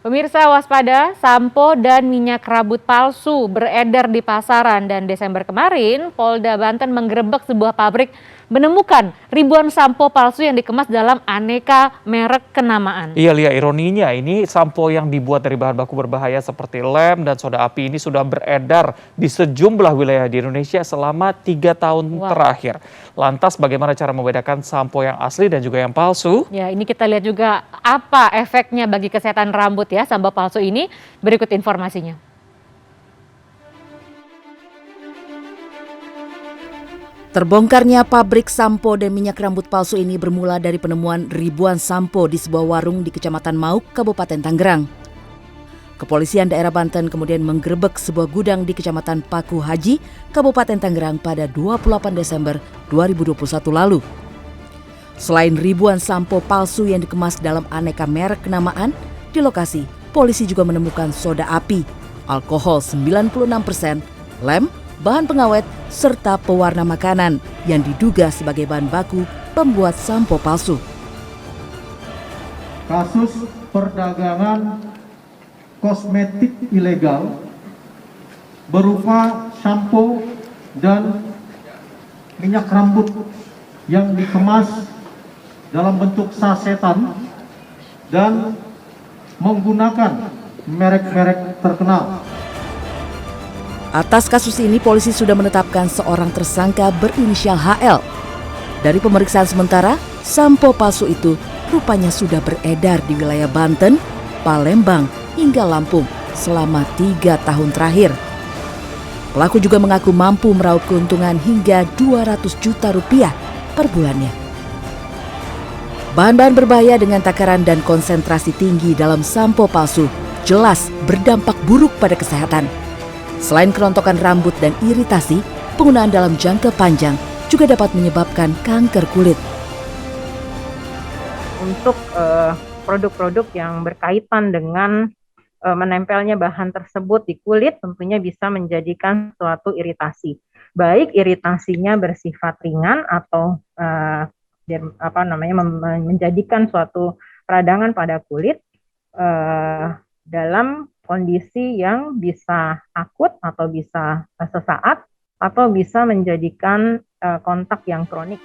Pemirsa waspada, sampo dan minyak rambut palsu beredar di pasaran dan Desember kemarin Polda Banten menggerebek sebuah pabrik menemukan ribuan sampo palsu yang dikemas dalam aneka merek kenamaan. Iya, Lia, ironinya ini sampo yang dibuat dari bahan baku berbahaya seperti lem dan soda api ini sudah beredar di sejumlah wilayah di Indonesia selama 3 tahun terakhir. Lantas bagaimana cara membedakan sampo yang asli dan juga yang palsu? Ya, ini kita lihat juga apa efeknya bagi kesehatan rambut ya sampo palsu ini. Berikut informasinya. Terbongkarnya pabrik sampo dan minyak rambut palsu ini bermula dari penemuan ribuan sampo di sebuah warung di Kecamatan Mauk, Kabupaten Tangerang. Kepolisian daerah Banten kemudian menggerebek sebuah gudang di Kecamatan Paku Haji, Kabupaten Tangerang pada 28 Desember 2021 lalu. Selain ribuan sampo palsu yang dikemas dalam aneka merek kenamaan, di lokasi polisi juga menemukan soda api, alkohol 96%, lem, bahan pengawet, serta pewarna makanan yang diduga sebagai bahan baku pembuat sampo palsu. Kasus perdagangan kosmetik ilegal berupa sampo dan minyak rambut yang dikemas dalam bentuk sasetan dan menggunakan merek-merek terkenal. Atas kasus ini, polisi sudah menetapkan seorang tersangka berinisial HL. Dari pemeriksaan sementara, sampo palsu itu rupanya sudah beredar di wilayah Banten, Palembang, hingga Lampung selama 3 tahun terakhir. Pelaku juga mengaku mampu meraup keuntungan hingga 200 juta rupiah per bulannya. Bahan-bahan berbahaya dengan takaran dan konsentrasi tinggi dalam sampo palsu jelas berdampak buruk pada kesehatan. Selain kerontokan rambut dan iritasi, penggunaan dalam jangka panjang juga dapat menyebabkan kanker kulit. Untuk produk-produk yang berkaitan dengan menempelnya bahan tersebut di kulit tentunya bisa menjadikan suatu iritasi. Baik iritasinya bersifat ringan atau menjadikan suatu peradangan pada kulit dalam kondisi yang bisa akut atau bisa sesaat atau bisa menjadikan kontak yang kronik.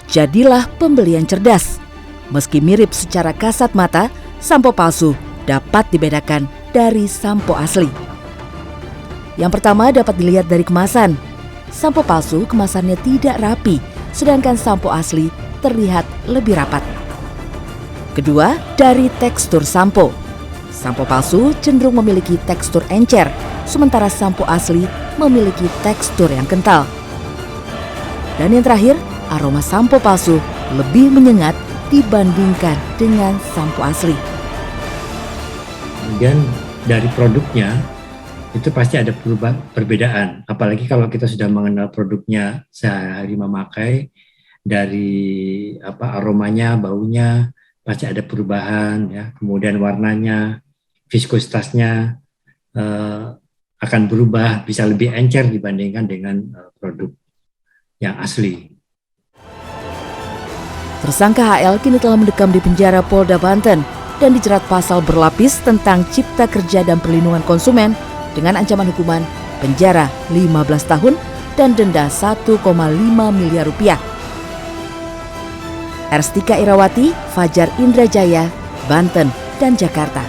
Jadilah pembeli yang cerdas. Meski mirip secara kasat mata, sampo palsu dapat dibedakan dari sampo asli. Yang pertama dapat dilihat dari kemasan. Sampo palsu kemasannya tidak rapi, sedangkan sampo asli terlihat lebih rapat. Kedua, dari tekstur sampo. Sampo palsu cenderung memiliki tekstur encer, sementara sampo asli memiliki tekstur yang kental. Dan yang terakhir, aroma sampo palsu lebih menyengat dibandingkan dengan sampo asli. Kemudian dari produknya itu pasti ada perbedaan, apalagi kalau kita sudah mengenal produknya sehari memakai, dari aromanya, baunya pasti ada perubahan ya, kemudian warnanya, viskositasnya akan berubah, bisa lebih encer dibandingkan dengan produk yang asli. Tersangka HL kini telah mendekam di penjara Polda Banten dan dijerat pasal berlapis tentang Cipta Kerja dan Perlindungan Konsumen dengan ancaman hukuman penjara 15 tahun dan denda 1,5 miliar rupiah. Erstika Irawati, Fajar Indrajaya, Banten, dan Jakarta.